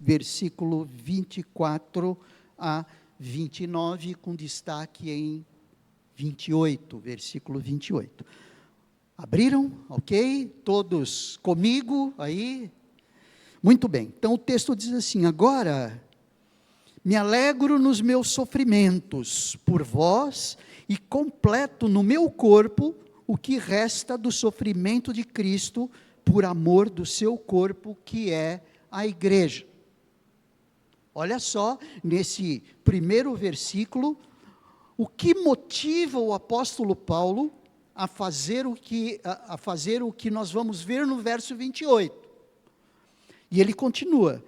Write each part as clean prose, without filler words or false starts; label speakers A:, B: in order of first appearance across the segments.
A: versículo 24 a 29, com destaque em 28, versículo 28. Abriram? Ok? Todos comigo aí? Muito bem. Então o texto diz assim: agora me alegro nos meus sofrimentos por vós e completo no meu corpo o que resta do sofrimento de Cristo por amor do seu corpo, que é a igreja. Olha só, nesse primeiro versículo, o que motiva o apóstolo Paulo a fazer o que nós vamos ver no verso 28. E ele continua: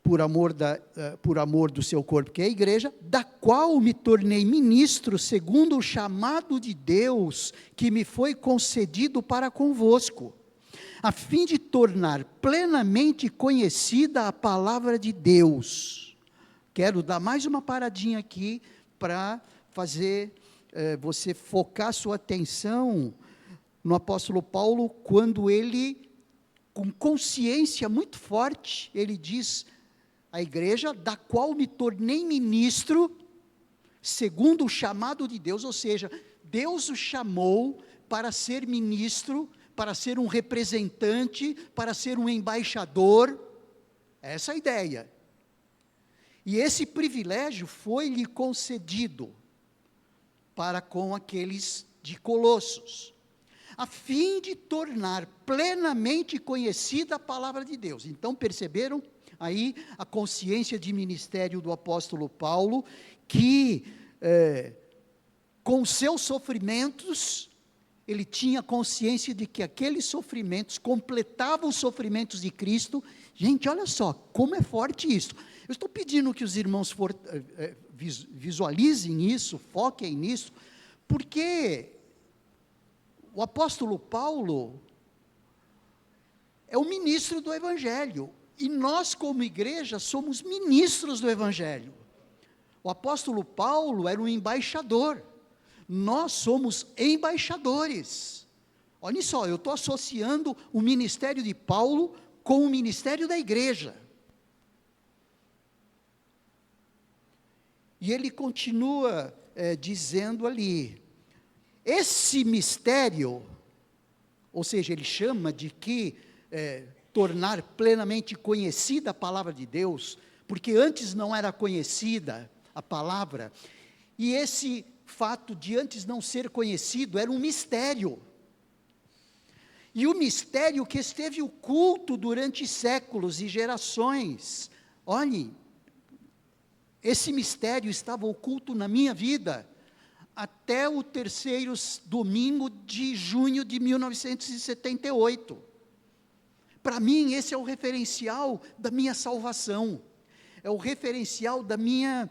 A: por amor do seu corpo, que é a igreja, da qual me tornei ministro segundo o chamado de Deus que me foi concedido para convosco, a fim de tornar plenamente conhecida a palavra de Deus. Quero dar mais uma paradinha aqui para fazer você focar sua atenção no apóstolo Paulo, quando ele, com consciência muito forte, ele diz: a igreja da qual me tornei ministro, segundo o chamado de Deus, ou seja, Deus o chamou para ser ministro, para ser um representante, para ser um embaixador, essa é a ideia. E esse privilégio foi-lhe concedido para com aqueles de Colossos, a fim de tornar plenamente conhecida a palavra de Deus. Então perceberam aí a consciência de ministério do apóstolo Paulo, que com seus sofrimentos, ele tinha consciência de que aqueles sofrimentos completavam os sofrimentos de Cristo. Gente, olha só, como é forte isso. Eu estou pedindo que os irmãos visualizem isso, foquem nisso, porque o apóstolo Paulo é o ministro do Evangelho, e nós como igreja somos ministros do Evangelho. O apóstolo Paulo era um embaixador, nós somos embaixadores. Olha só, eu estou associando o ministério de Paulo com o ministério da igreja. E ele continua dizendo ali, esse mistério, ou seja, ele chama de que tornar plenamente conhecida a palavra de Deus, porque antes não era conhecida a palavra, e esse fato de antes não ser conhecido era um mistério, e o mistério que esteve oculto durante séculos e gerações. Olhe, esse mistério estava oculto na minha vida, até o terceiro domingo de junho de 1978, para mim esse é o referencial da minha salvação, é o referencial da minha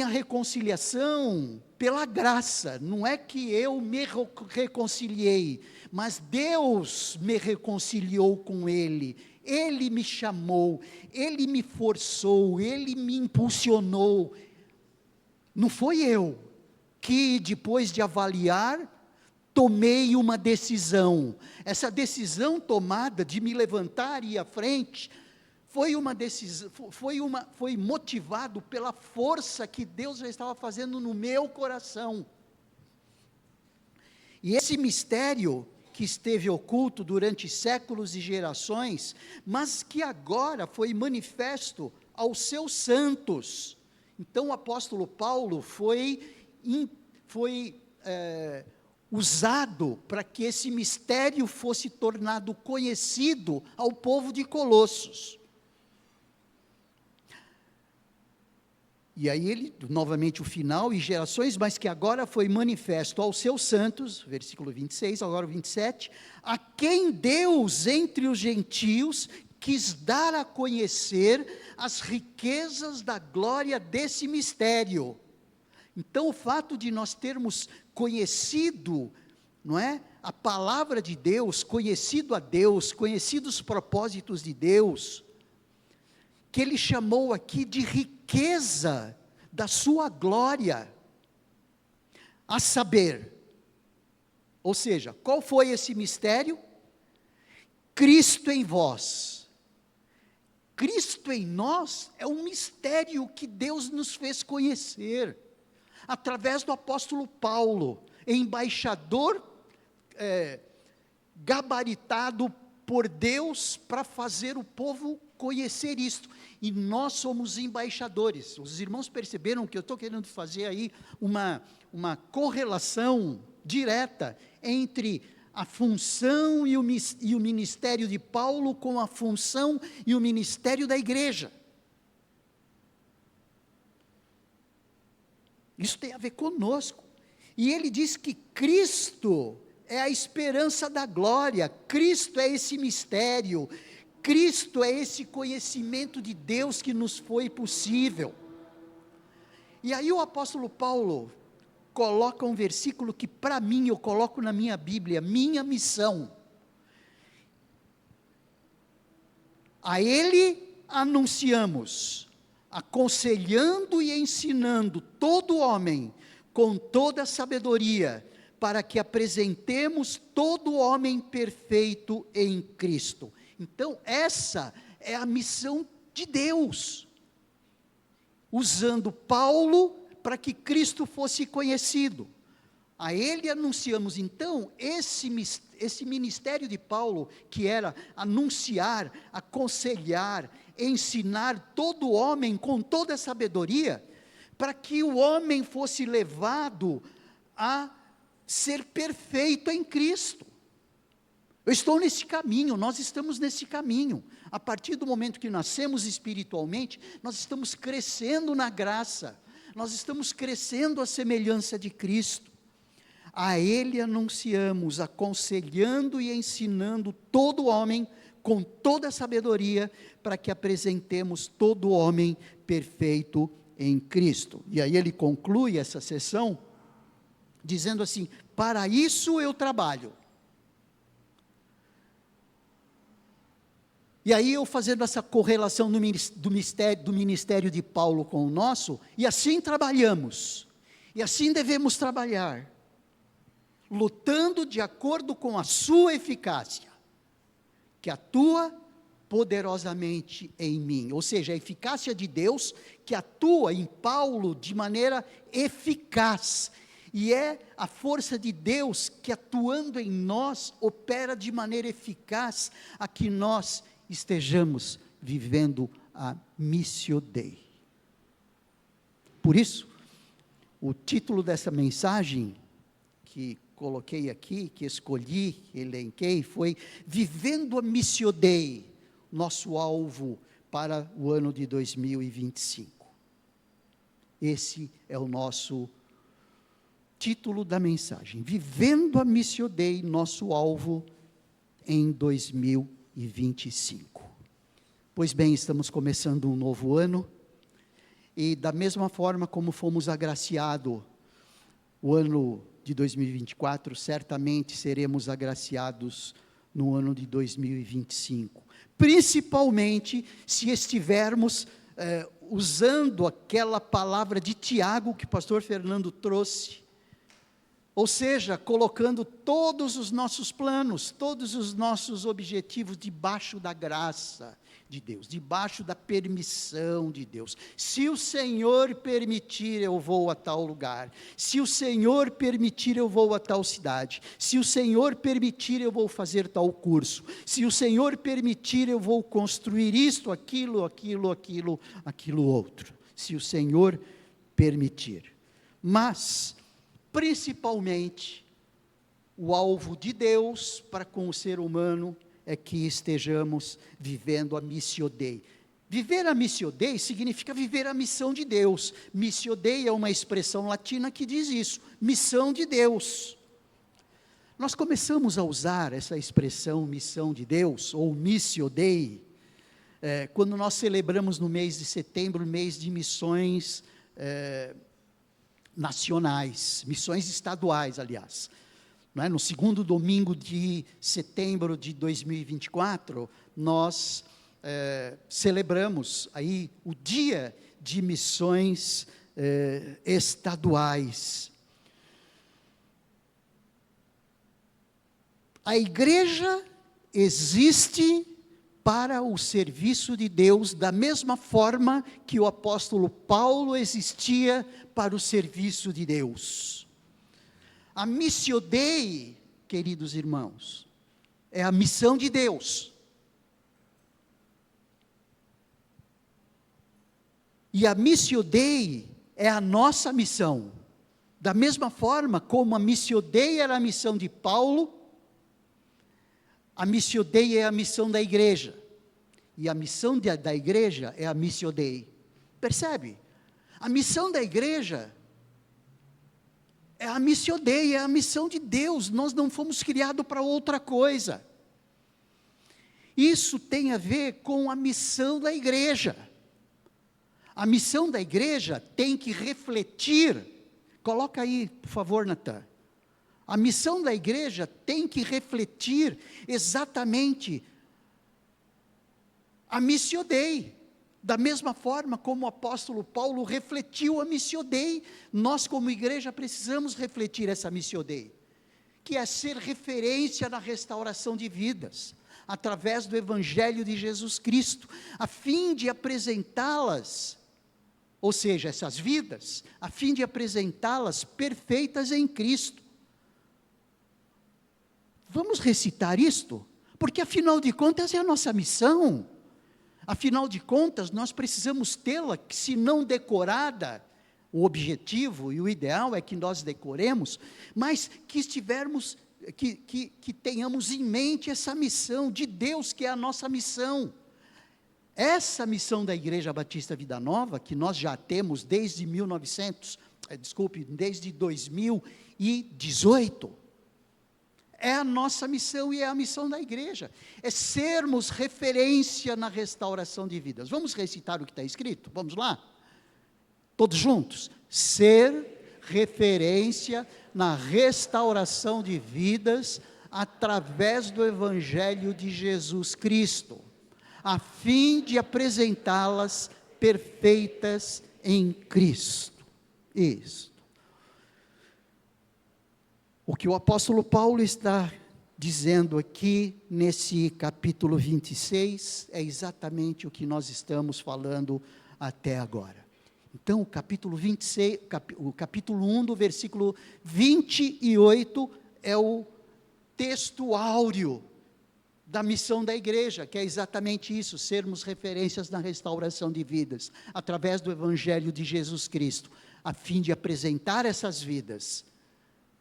A: reconciliação pela graça. Não é que eu me reconciliei, mas Deus me reconciliou com Ele, Ele me chamou, Ele me forçou, Ele me impulsionou. Não foi eu que, depois de avaliar, tomei uma decisão. Essa decisão tomada de me levantar e ir à frente, foi uma decisão, foi motivado pela força que Deus já estava fazendo no meu coração. E esse mistério que esteve oculto durante séculos e gerações, mas que agora foi manifesto aos seus santos. Então o apóstolo Paulo foi usado para que esse mistério fosse tornado conhecido ao povo de Colossos. E aí ele, novamente o final, e gerações, mas que agora foi manifesto aos seus santos, versículo 26, agora o 27, a quem Deus entre os gentios quis dar a conhecer as riquezas da glória desse mistério. Então o fato de nós termos conhecido, não é, a palavra de Deus, conhecido a Deus, conhecido os propósitos de Deus, que Ele chamou aqui de riqueza da sua glória, a saber, ou seja, qual foi esse mistério? Cristo em vós. Cristo em nós é um mistério que Deus nos fez conhecer, através do apóstolo Paulo, embaixador gabaritado por Deus para fazer o povo conhecer isto, e nós somos embaixadores. Os irmãos perceberam que eu estou querendo fazer aí uma correlação direta entre a função e o ministério de Paulo com a função e o ministério da igreja. Isso tem a ver conosco. E ele diz que Cristo é a esperança da glória, Cristo é esse mistério, Cristo é esse conhecimento de Deus que nos foi possível. E aí o apóstolo Paulo coloca um versículo que para mim, eu coloco na minha Bíblia, minha missão. A ele anunciamos, aconselhando e ensinando todo homem com toda sabedoria, para que apresentemos todo homem perfeito em Cristo. Então, essa é a missão de Deus, usando Paulo para que Cristo fosse conhecido. A ele anunciamos, então, esse ministério de Paulo, que era anunciar, aconselhar, ensinar todo homem com toda a sabedoria, para que o homem fosse levado a ser perfeito em Cristo. Eu estou nesse caminho, nós estamos nesse caminho. A partir do momento que nascemos espiritualmente, nós estamos crescendo na graça, nós estamos crescendo à semelhança de Cristo. A ele anunciamos, aconselhando e ensinando todo homem com toda a sabedoria, para que apresentemos todo homem perfeito em Cristo. E aí ele conclui essa sessão dizendo assim: para isso eu trabalho. E aí eu fazendo essa correlação do ministério de Paulo com o nosso, e assim trabalhamos, e assim devemos trabalhar, lutando de acordo com a sua eficácia, que atua poderosamente em mim, ou seja, a eficácia de Deus, que atua em Paulo de maneira eficaz, e é a força de Deus que atuando em nós, opera de maneira eficaz, a que nós estejamos vivendo a Missio Dei. Por isso, o título dessa mensagem, que coloquei aqui, que escolhi, que elenquei, foi Vivendo a Missio Dei, nosso alvo para o ano de 2025. Esse é o nosso título da mensagem, Vivendo a Missio Dei, nosso alvo em 2025. Pois bem, estamos começando um novo ano, e da mesma forma como fomos agraciados o ano de 2024, certamente seremos agraciados no ano de 2025, principalmente se estivermos usando aquela palavra de Tiago que o pastor Fernando trouxe, ou seja, colocando todos os nossos planos, todos os nossos objetivos debaixo da graça de Deus, debaixo da permissão de Deus. Se o Senhor permitir, eu vou a tal lugar. Se o Senhor permitir, eu vou a tal cidade. Se o Senhor permitir, eu vou fazer tal curso. Se o Senhor permitir, eu vou construir isto, aquilo outro. Se o Senhor permitir. Mas principalmente, o alvo de Deus para com o ser humano é que estejamos vivendo a Missio Dei. Viver a Missio Dei significa viver a missão de Deus. Missio Dei é uma expressão latina que diz isso, missão de Deus. Nós começamos a usar essa expressão missão de Deus, ou Missio Dei, quando nós celebramos no mês de setembro, mês de missões nacionais, missões estaduais, aliás. Não é? No segundo domingo de setembro de 2024, nós celebramos aí o dia de missões estaduais. A igreja existe para o serviço de Deus, da mesma forma que o apóstolo Paulo existia para o serviço de Deus. A missio Dei, queridos irmãos, é a missão de Deus. E a missio Dei é a nossa missão. Da mesma forma como a missio Dei era a missão de Paulo, a missio Dei é a missão da igreja. E a missão da igreja é a missio Dei. Percebe? A missão da igreja é a missio Dei, é a missão de Deus. Nós não fomos criados para outra coisa. Isso tem a ver com a missão da igreja. A missão da igreja tem que refletir. Coloca aí, por favor, Natan. A missão da igreja tem que refletir exatamente a missio Dei. Da mesma forma como o apóstolo Paulo refletiu a missio Dei, nós como igreja precisamos refletir essa missio Dei, que é ser referência na restauração de vidas, através do evangelho de Jesus Cristo, a fim de apresentá-las, ou seja, essas vidas, a fim de apresentá-las perfeitas em Cristo. Vamos recitar isto? Porque afinal de contas é a nossa missão. Afinal de contas, nós precisamos tê-la, que se não decorada, o objetivo e o ideal é que nós decoremos, mas que estivermos, que tenhamos em mente essa missão de Deus, que é a nossa missão. Essa missão da Igreja Batista Vida Nova, que nós já temos desde desde 2018, é a nossa missão e é a missão da igreja, é sermos referência na restauração de vidas. Vamos recitar o que está escrito? Vamos lá? Todos juntos. Ser referência na restauração de vidas, através do evangelho de Jesus Cristo, a fim de apresentá-las perfeitas em Cristo. Isso. O que o apóstolo Paulo está dizendo aqui, nesse capítulo 26, é exatamente o que nós estamos falando até agora. Então, o capítulo 26, o capítulo 1, do versículo 28, é o texto áureo da missão da igreja, que é exatamente isso, sermos referências na restauração de vidas, através do evangelho de Jesus Cristo, a fim de apresentar essas vidas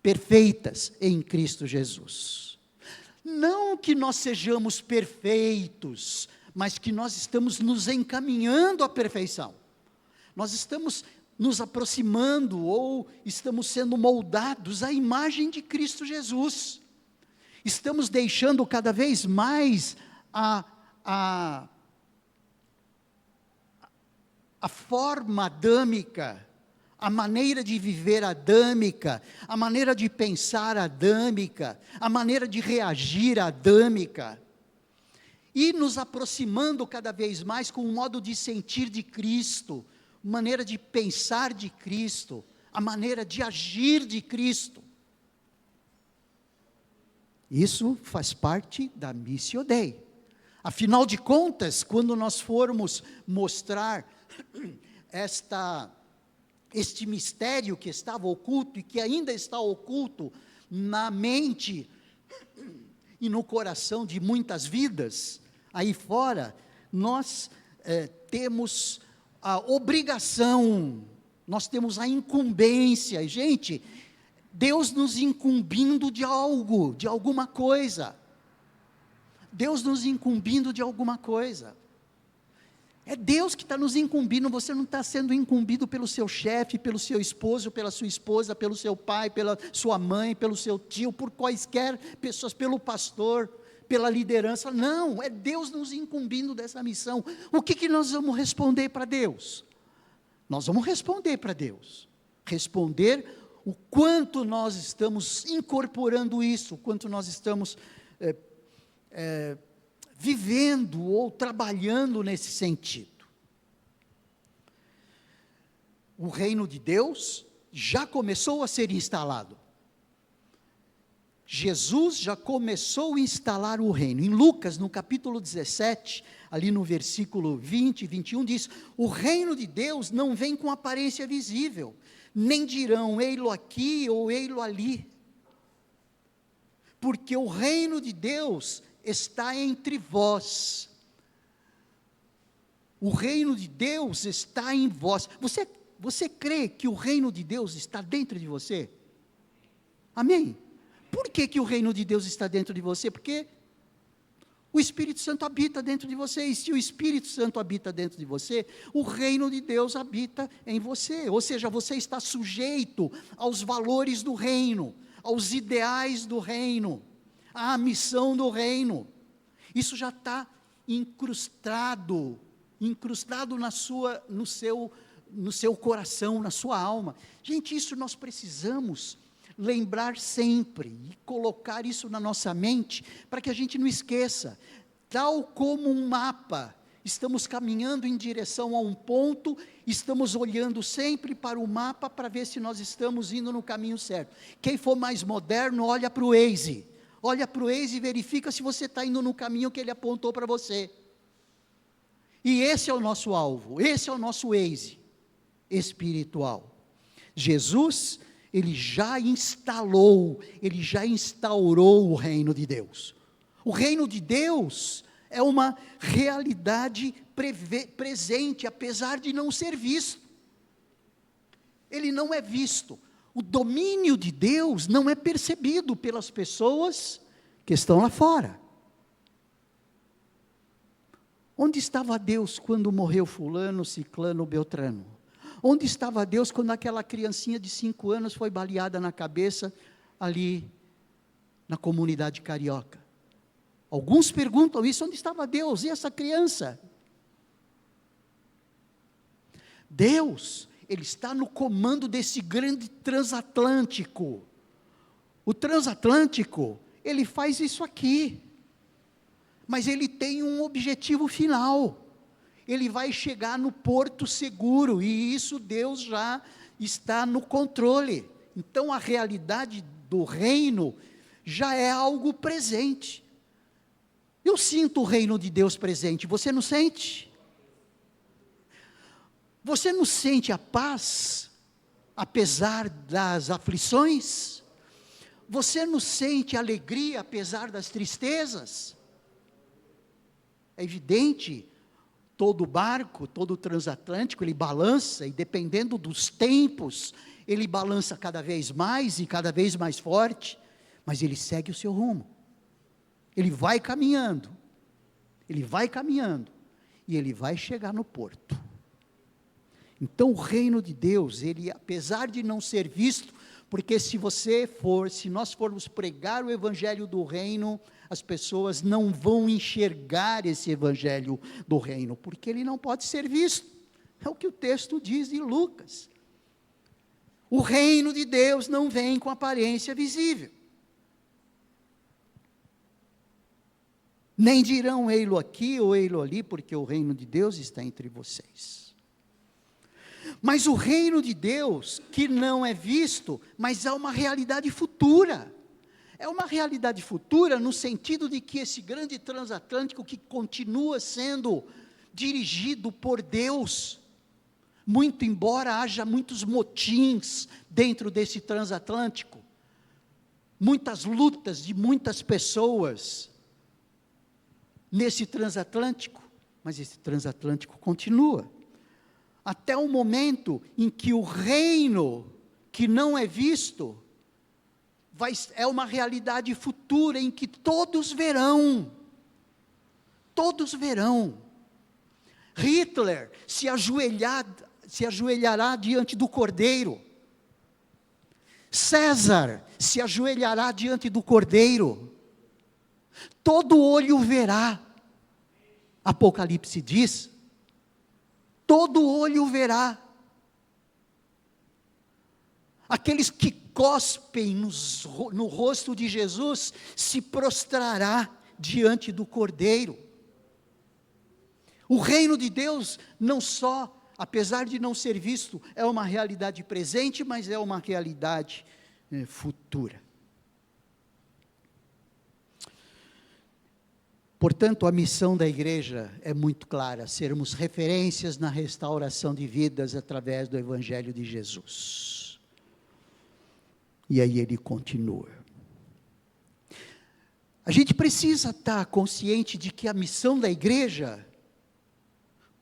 A: perfeitas em Cristo Jesus. Não que nós sejamos perfeitos, mas que nós estamos nos encaminhando à perfeição. Nós estamos nos aproximando, ou estamos sendo moldados à imagem de Cristo Jesus. Estamos deixando cada vez mais a forma adâmica, a maneira de viver adâmica, a maneira de pensar adâmica, a maneira de reagir adâmica, e nos aproximando cada vez mais com o modo de sentir de Cristo, maneira de pensar de Cristo, a maneira de agir de Cristo. Isso faz parte da missio Dei. Afinal de contas, quando nós formos mostrar este mistério que estava oculto e que ainda está oculto na mente e no coração de muitas vidas aí fora, nós temos a obrigação, nós temos a incumbência, gente, Deus nos incumbindo de algo, de alguma coisa, Deus nos incumbindo de alguma coisa. É Deus que está nos incumbindo, você não está sendo incumbido pelo seu chefe, pelo seu esposo, pela sua esposa, pelo seu pai, pela sua mãe, pelo seu tio, por quaisquer pessoas, pelo pastor, pela liderança. Não, é Deus nos incumbindo dessa missão. O que nós vamos responder para Deus? Nós vamos responder para Deus. Responder o quanto nós estamos incorporando isso, o quanto nós estamos vivendo ou trabalhando nesse sentido. O reino de Deus já começou a ser instalado. Jesus já começou a instalar o reino. Em Lucas, no capítulo 17, ali no versículo 20 e 21, diz: o reino de Deus não vem com aparência visível, nem dirão, ei-lo aqui ou ei-lo ali, porque o reino de Deus está entre vós. O reino de Deus está em vós. Você crê que o reino de Deus está dentro de você? Amém? Por que o reino de Deus está dentro de você? Porque o Espírito Santo habita dentro de você, e se o Espírito Santo habita dentro de você, o reino de Deus habita em você, ou seja, você está sujeito aos valores do reino, aos ideais do reino, à missão do reino. Isso já está incrustado no seu coração, na sua alma. Gente, isso nós precisamos lembrar sempre e colocar isso na nossa mente, para que a gente não esqueça. Tal como um mapa, estamos caminhando em direção a um ponto, estamos olhando sempre para o mapa, para ver se nós estamos indo no caminho certo. Quem for mais moderno, olha para o Waze e verifica se você está indo no caminho que ele apontou para você. E esse é o nosso alvo, esse é o nosso Waze espiritual. Jesus, ele já instaurou o reino de Deus. O reino de Deus é uma realidade presente, apesar de não ser visto. Ele não é visto. O domínio de Deus não é percebido pelas pessoas que estão lá fora. Onde estava Deus quando morreu fulano, ciclano, beltrano? Onde estava Deus quando aquela criancinha de 5 anos foi baleada na cabeça ali na comunidade carioca? Alguns perguntam isso: onde estava Deus e essa criança? Deus, ele está no comando desse grande transatlântico. O transatlântico, ele faz isso aqui, mas ele tem um objetivo final. Ele vai chegar no porto seguro, e isso Deus já está no controle. Então a realidade do reino já é algo presente. Eu sinto o reino de Deus presente, você não sente? Você não sente a paz, apesar das aflições? Você não sente alegria, apesar das tristezas? É evidente. Todo barco, todo transatlântico, ele balança, e dependendo dos tempos, ele balança cada vez mais e cada vez mais forte, mas ele segue o seu rumo. Ele vai caminhando, e ele vai chegar no porto. Então o reino de Deus, ele, apesar de não ser visto, porque se nós formos pregar o evangelho do reino, as pessoas não vão enxergar esse evangelho do reino, porque ele não pode ser visto. É o que o texto diz em Lucas. O reino de Deus não vem com aparência visível. Nem dirão ei-lo aqui ou ei-lo ali, porque o reino de Deus está entre vocês. Mas o reino de Deus, que não é visto, mas é uma realidade futura. É uma realidade futura no sentido de que esse grande transatlântico, que continua sendo dirigido por Deus, muito embora haja muitos motins dentro desse transatlântico, muitas lutas de muitas pessoas nesse transatlântico, mas esse transatlântico continua, até o momento em que o reino que não é visto, é uma realidade futura em que todos verão. Hitler se ajoelhará diante do Cordeiro. César se ajoelhará diante do Cordeiro. Todo olho verá. Apocalipse diz, todo olho verá. Aqueles que cospem no rosto de Jesus, se prostrará diante do Cordeiro. O reino de Deus não só, apesar de não ser visto, é uma realidade presente, mas é uma realidade futura. Portanto, a missão da igreja é muito clara: sermos referências na restauração de vidas através do Evangelho de Jesus. E aí ele continua. A gente precisa estar consciente de que a missão da igreja,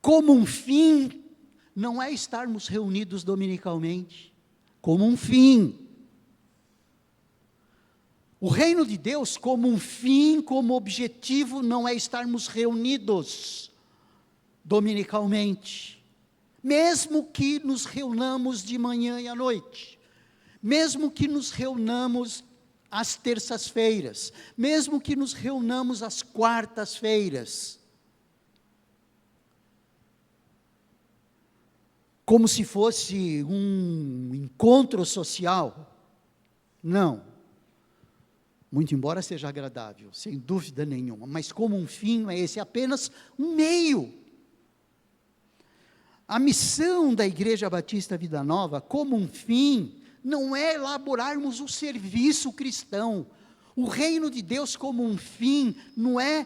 A: como um fim, não é estarmos reunidos dominicalmente, como um fim. O reino de Deus, como um fim, como objetivo, não é estarmos reunidos dominicalmente, mesmo que nos reunamos de manhã e à noite, mesmo que nos reunamos às terças-feiras, mesmo que nos reunamos às quartas-feiras, como se fosse um encontro social. Não. Muito embora seja agradável, sem dúvida nenhuma, mas como um fim não é esse, é apenas um meio. A missão da Igreja Batista Vida Nova, como um fim, não é elaborarmos o serviço cristão. O reino de Deus como um fim, não é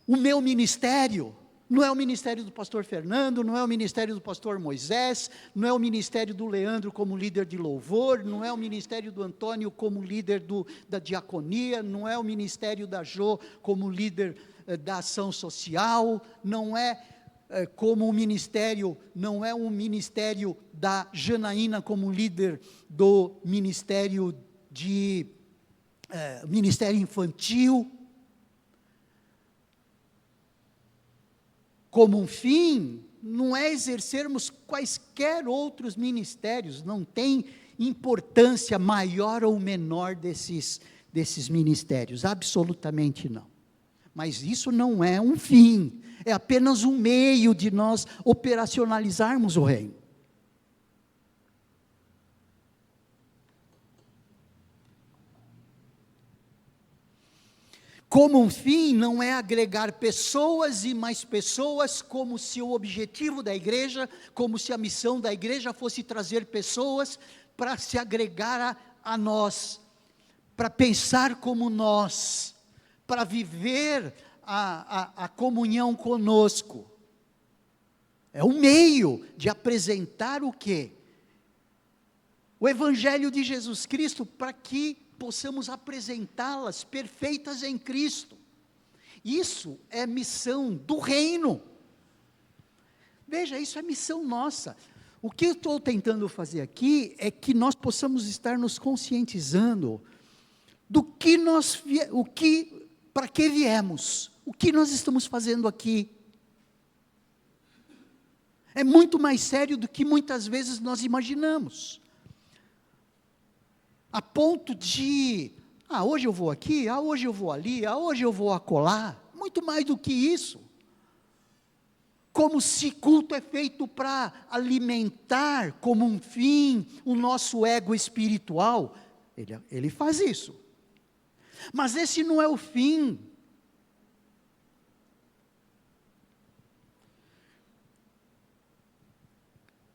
A: o meu ministério, não é o ministério do pastor Fernando, não é o ministério do pastor Moisés, não é o ministério do Leandro como líder de louvor, não é o ministério do Antônio como líder da diaconia, não é o ministério da Jo como líder da ação social, não é como o ministério, não é o ministério da Janaína como líder do ministério ministério infantil. Como um fim, não é exercermos quaisquer outros ministérios, não tem importância maior ou menor desses ministérios, absolutamente não. Mas isso não é um fim, é apenas um meio de nós operacionalizarmos o reino. Como um fim, não é agregar pessoas e mais pessoas, como se o objetivo da igreja, como se a missão da igreja fosse trazer pessoas para se agregar a nós, para pensar como nós, para viver a comunhão conosco. É um meio de apresentar o quê? O Evangelho de Jesus Cristo, para que possamos apresentá-las perfeitas em Cristo. Isso é missão do reino. Veja, isso é missão nossa. O que eu estou tentando fazer aqui é que nós possamos estar nos conscientizando do que para que viemos, o que nós estamos fazendo aqui. É muito mais sério do que muitas vezes nós imaginamos. A ponto de, hoje eu vou aqui, hoje eu vou ali, hoje eu vou acolá, muito mais do que isso. Como se culto é feito para alimentar como um fim o nosso ego espiritual, ele faz isso. Mas esse não é o fim.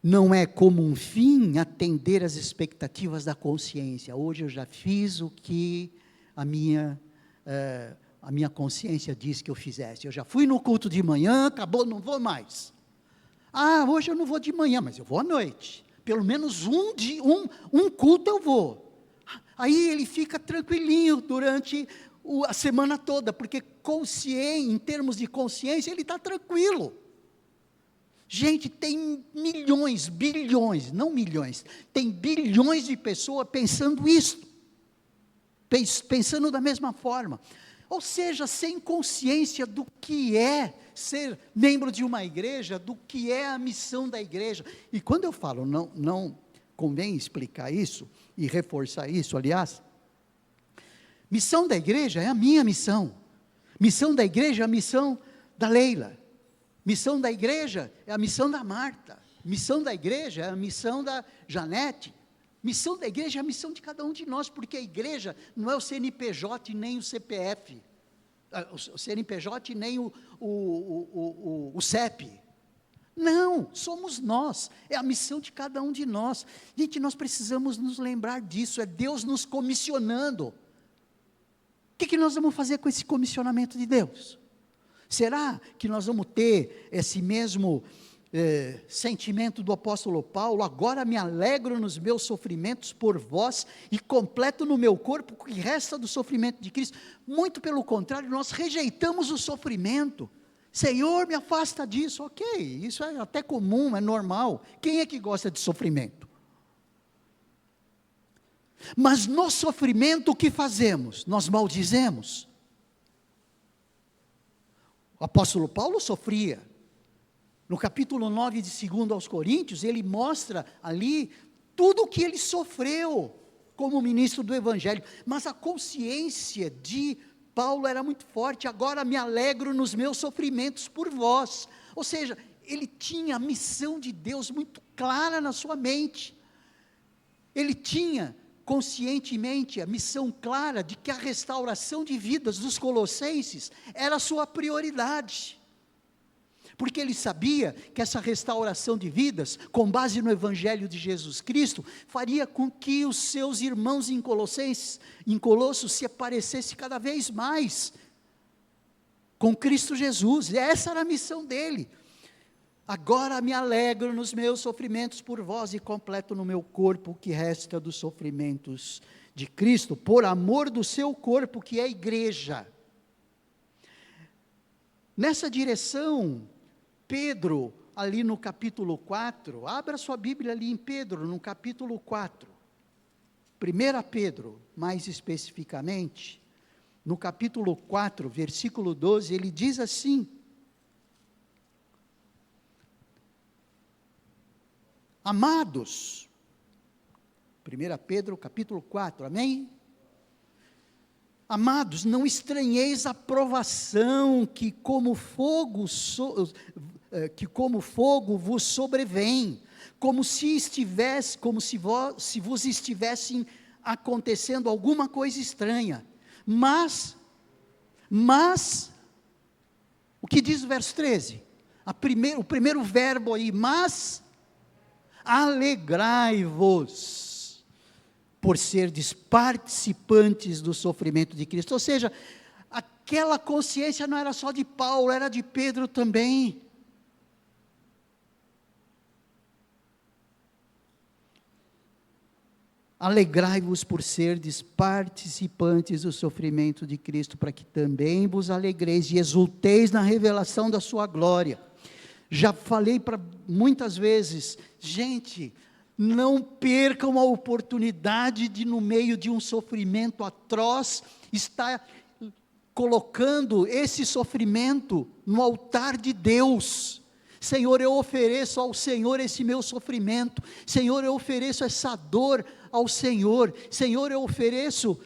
A: Não é como um fim atender às expectativas da consciência. Hoje eu já fiz o que a minha consciência diz que eu fizesse. Eu já fui no culto de manhã, acabou, não vou mais. Hoje eu não vou de manhã, mas eu vou à noite. Pelo menos um culto eu vou. Aí ele fica tranquilinho durante a semana toda, porque em termos de consciência, ele está tranquilo. Gente, tem milhões, bilhões, não milhões, tem bilhões de pessoas pensando isso, pensando da mesma forma, ou seja, sem consciência do que é ser membro de uma igreja, do que é a missão da igreja. E quando eu falo, não convém explicar isso, e reforçar isso, aliás, missão da igreja é a minha missão da igreja é a missão da Leila, missão da igreja é a missão da Marta, missão da igreja é a missão da Janete, missão da igreja é a missão de cada um de nós, porque a igreja não é o CNPJ nem o CPF, o CNPJ nem o CEP, não, somos nós, é a missão de cada um de nós. Gente, nós precisamos nos lembrar disso, é Deus nos comissionando. O que nós vamos fazer com esse comissionamento de Deus? Será que nós vamos ter esse mesmo sentimento do apóstolo Paulo? Agora me alegro nos meus sofrimentos por vós e completo no meu corpo o que resta do sofrimento de Cristo. Muito pelo contrário, nós rejeitamos o sofrimento. Senhor, me afasta disso. Ok, isso é até comum, é normal. Quem é que gosta de sofrimento? Mas no sofrimento o que fazemos? Nós maldizemos. O apóstolo Paulo sofria. No capítulo 9 de 2 aos Coríntios, ele mostra ali tudo o que ele sofreu como ministro do Evangelho. Mas a consciência de Paulo era muito forte. Agora me alegro nos meus sofrimentos por vós. Ou seja, ele tinha a missão de Deus muito clara na sua mente. Ele tinha conscientemente a missão clara de que a restauração de vidas dos colossenses era a sua prioridade. Porque ele sabia que essa restauração de vidas, com base no Evangelho de Jesus Cristo, faria com que os seus irmãos em Colossos se parecessem cada vez mais com Cristo Jesus. E essa era a missão dele. Agora me alegro nos meus sofrimentos por vós e completo no meu corpo o que resta dos sofrimentos de Cristo, por amor do seu corpo, que é a igreja. Nessa direção, Pedro, ali no capítulo 4, abra sua Bíblia ali em Pedro, no capítulo 4, 1 Pedro, mais especificamente, no capítulo 4, versículo 12, ele diz assim: amados, 1 Pedro capítulo 4, amém? Amados, não estranheis a provação que como fogo vos sobrevém, como se vos estivessem acontecendo alguma coisa estranha. Mas, o que diz o verso 13? O primeiro verbo aí, mas alegrai-vos por serdes participantes do sofrimento de Cristo. Ou seja, aquela consciência não era só de Paulo, era de Pedro também. Alegrai-vos por serdes participantes do sofrimento de Cristo, para que também vos alegreis e exulteis na revelação da sua glória. Já falei muitas vezes, gente, não percam a oportunidade de, no meio de um sofrimento atroz, estar colocando esse sofrimento no altar de Deus. Senhor, eu ofereço ao Senhor esse meu sofrimento. Senhor, eu ofereço essa dor ao Senhor. Senhor, eu ofereço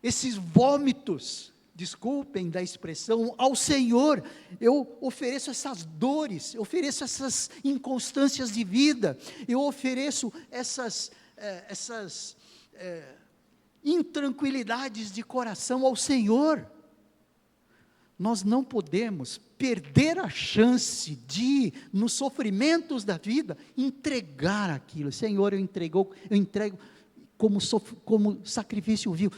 A: esses vômitos, desculpem da expressão, ao Senhor. Eu ofereço essas dores, eu ofereço essas inconstâncias de vida, eu ofereço essas intranquilidades de coração ao Senhor. Nós não podemos perder a chance de, nos sofrimentos da vida, entregar aquilo. Senhor, eu entrego como sacrifício vivo.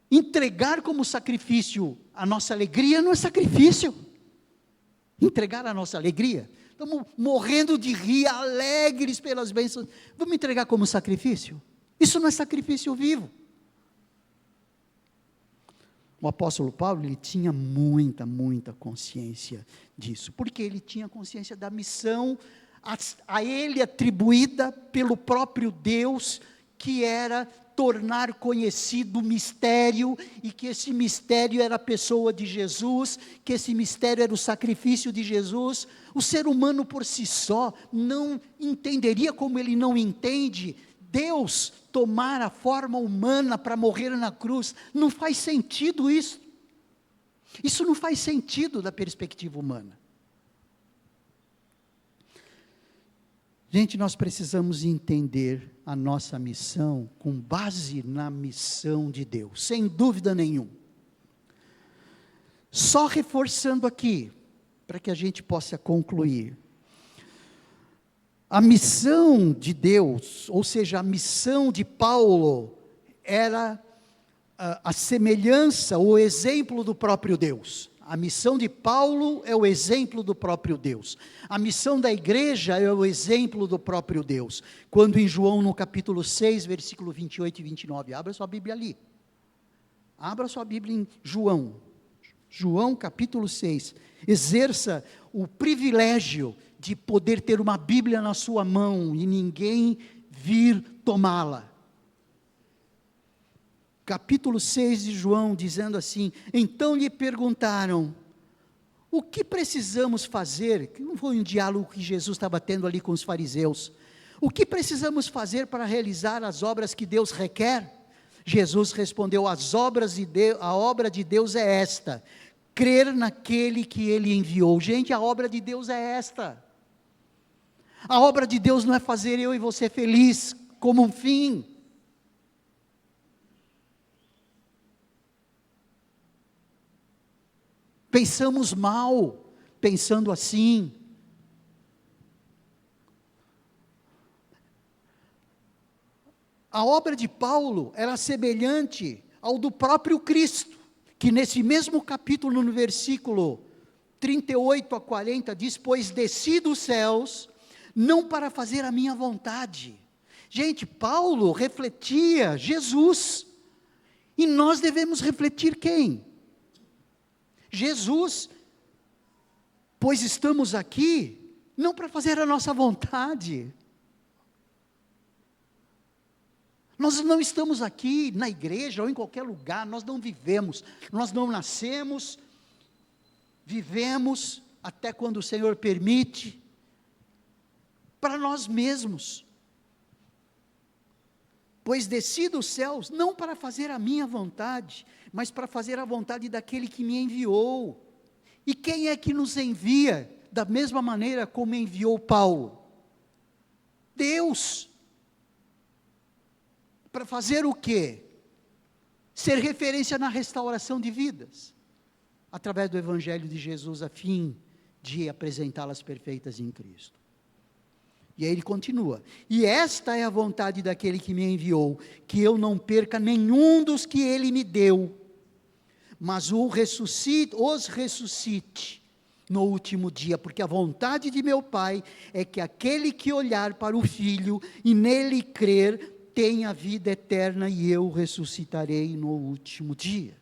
A: Entregar como sacrifício a nossa alegria não é sacrifício. Entregar a nossa alegria, estamos morrendo de rir, alegres pelas bênçãos, vamos entregar como sacrifício? Isso não é sacrifício vivo. O apóstolo Paulo, ele tinha muita consciência disso, porque ele tinha consciência da missão a ele atribuída pelo próprio Deus, que era tornar conhecido o mistério, e que esse mistério era a pessoa de Jesus, que esse mistério era o sacrifício de Jesus. O ser humano por si só não entenderia como ele não entende Deus tomar a forma humana para morrer na cruz. Não faz sentido isso. Isso não faz sentido da perspectiva humana. Gente, nós precisamos entender a nossa missão com base na missão de Deus, sem dúvida nenhuma. Só reforçando aqui, para que a gente possa concluir. A missão de Deus, ou seja, a missão de Paulo, era a semelhança, o exemplo do próprio Deus. A missão de Paulo é o exemplo do próprio Deus. A missão da igreja é o exemplo do próprio Deus. Quando em João, no capítulo 6, versículo 28 e 29, abra sua Bíblia ali. Abra sua Bíblia em João. João, capítulo 6. Exerça o privilégio de poder ter uma Bíblia na sua mão e ninguém vir tomá-la. Capítulo 6 de João, dizendo assim: então lhe perguntaram, o que precisamos fazer? Que não foi um diálogo que Jesus estava tendo ali com os fariseus. O que precisamos fazer para realizar as obras que Deus requer? Jesus respondeu, a obra de Deus é esta, crer naquele que Ele enviou. Gente, a obra de Deus é esta. A obra de Deus não é fazer eu e você feliz, como um fim. Pensamos mal, pensando assim. A obra de Paulo era semelhante ao do próprio Cristo, que nesse mesmo capítulo, no versículo 38 a 40, diz, pois desci dos céus, não para fazer a minha vontade. Gente, Paulo refletia Jesus, e nós devemos refletir quem? Jesus, pois estamos aqui, não para fazer a nossa vontade. Nós não estamos aqui na igreja ou em qualquer lugar, nós não vivemos, nós não nascemos, vivemos até quando o Senhor permite, para nós mesmos. Pois desci dos céus, não para fazer a minha vontade, mas para fazer a vontade daquele que me enviou. E quem é que nos envia, da mesma maneira como enviou Paulo? Deus. Para fazer o quê? Ser referência na restauração de vidas, através do Evangelho de Jesus, a fim de apresentá-las perfeitas em Cristo. E aí ele continua, e esta é a vontade daquele que me enviou, que eu não perca nenhum dos que ele me deu, mas os ressuscite no último dia, porque a vontade de meu Pai é que aquele que olhar para o Filho e nele crer, tenha vida eterna, e eu ressuscitarei no último dia.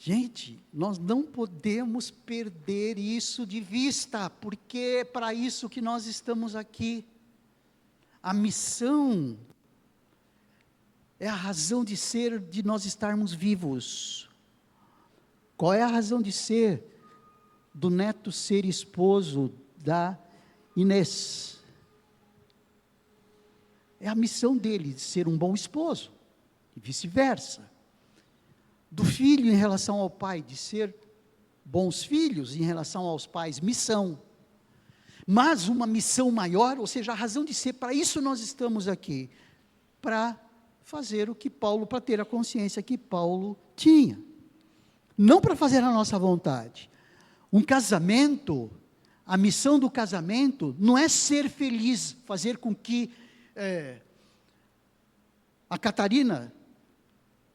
A: Gente, nós não podemos perder isso de vista, porque é para isso que nós estamos aqui. A missão é a razão de ser, de nós estarmos vivos. Qual é a razão de ser do Neto ser esposo da Inês? É a missão dele, de ser um bom esposo, e vice-versa. Do filho em relação ao pai, de ser bons filhos em relação aos pais, missão. Mas uma missão maior, ou seja, a razão de ser, para isso nós estamos aqui, para fazer o que Paulo, para ter a consciência que Paulo tinha. Não para fazer a nossa vontade. Um casamento, a missão do casamento, não é ser feliz, fazer com que a Catarina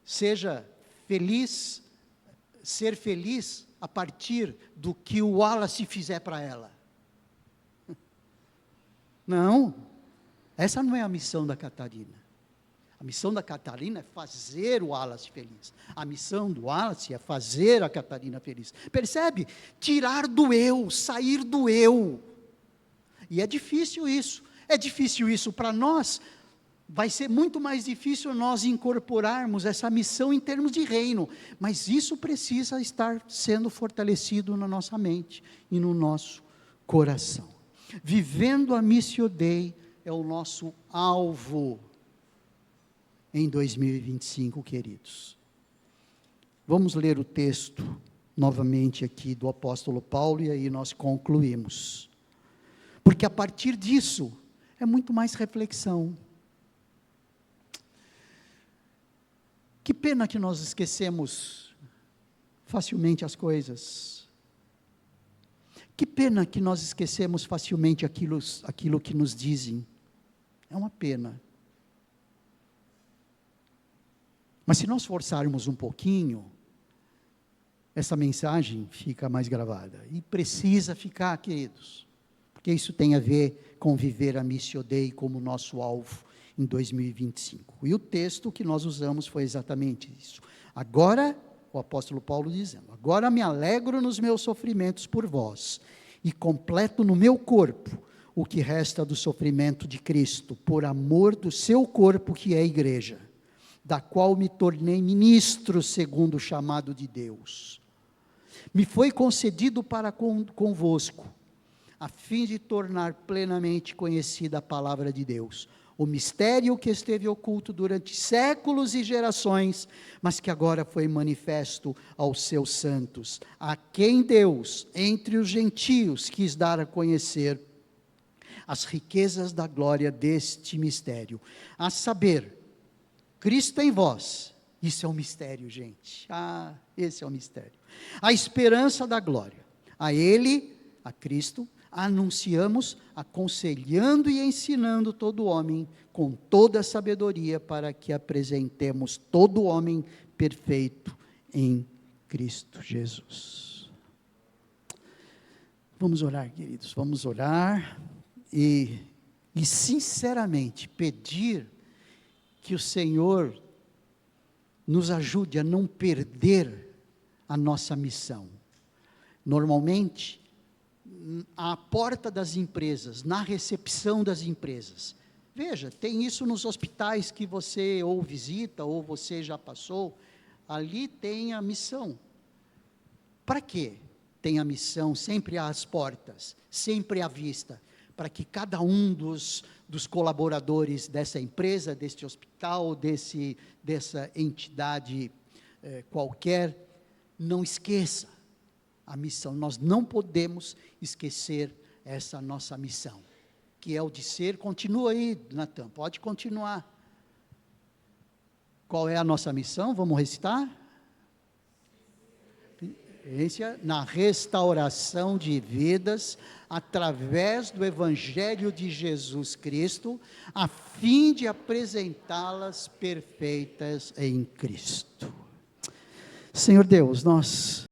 A: seja feliz, ser feliz a partir do que o Wallace fizer para ela. Não, essa não é a missão da Catarina. A missão da Catarina é fazer o Wallace feliz. A missão do Wallace é fazer a Catarina feliz. Percebe? Tirar do eu, sair do eu. E é difícil isso. É difícil isso para nós. Vai ser muito mais difícil nós incorporarmos essa missão em termos de reino, mas isso precisa estar sendo fortalecido na nossa mente e no nosso coração. Vivendo a Missio Dei é o nosso alvo em 2025, queridos. Vamos ler o texto novamente aqui do apóstolo Paulo e aí nós concluímos. Porque a partir disso é muito mais reflexão. Que pena que nós esquecemos facilmente as coisas. Que pena que nós esquecemos facilmente aquilo que nos dizem. É uma pena. Mas se nós forçarmos um pouquinho, essa mensagem fica mais gravada. E precisa ficar, queridos, porque isso tem a ver com viver a Missio Dei como nosso alvo em 2025. E o texto que nós usamos foi exatamente isso. Agora, o apóstolo Paulo dizendo, agora me alegro nos meus sofrimentos por vós, e completo no meu corpo o que resta do sofrimento de Cristo, por amor do seu corpo, que é a igreja, da qual me tornei ministro segundo o chamado de Deus. Me foi concedido para convosco, a fim de tornar plenamente conhecida a palavra de Deus, o mistério que esteve oculto durante séculos e gerações, mas que agora foi manifesto aos seus santos, a quem Deus, entre os gentios, quis dar a conhecer as riquezas da glória deste mistério, a saber, Cristo em vós. Isso é um mistério, gente. Esse é o mistério. A esperança da glória. A Ele, a Cristo, anunciamos, aconselhando e ensinando todo homem com toda a sabedoria, para que apresentemos todo homem perfeito em Cristo Jesus. Vamos orar, queridos, vamos orar e sinceramente pedir que o Senhor nos ajude a não perder a nossa missão. Normalmente, à porta das empresas, na recepção das empresas, veja, tem isso nos hospitais que você ou visita, ou você já passou, ali tem a missão. Para quê? Tem a missão sempre às portas, sempre à vista, para que cada um dos colaboradores dessa empresa, deste hospital, dessa entidade qualquer, não esqueça a missão. Nós não podemos esquecer essa nossa missão, que é o de ser. Continua aí, Natan, pode continuar. Qual é a nossa missão? Vamos recitar? Na restauração de vidas, através do Evangelho de Jesus Cristo, a fim de apresentá-las perfeitas em Cristo. Senhor Deus, nós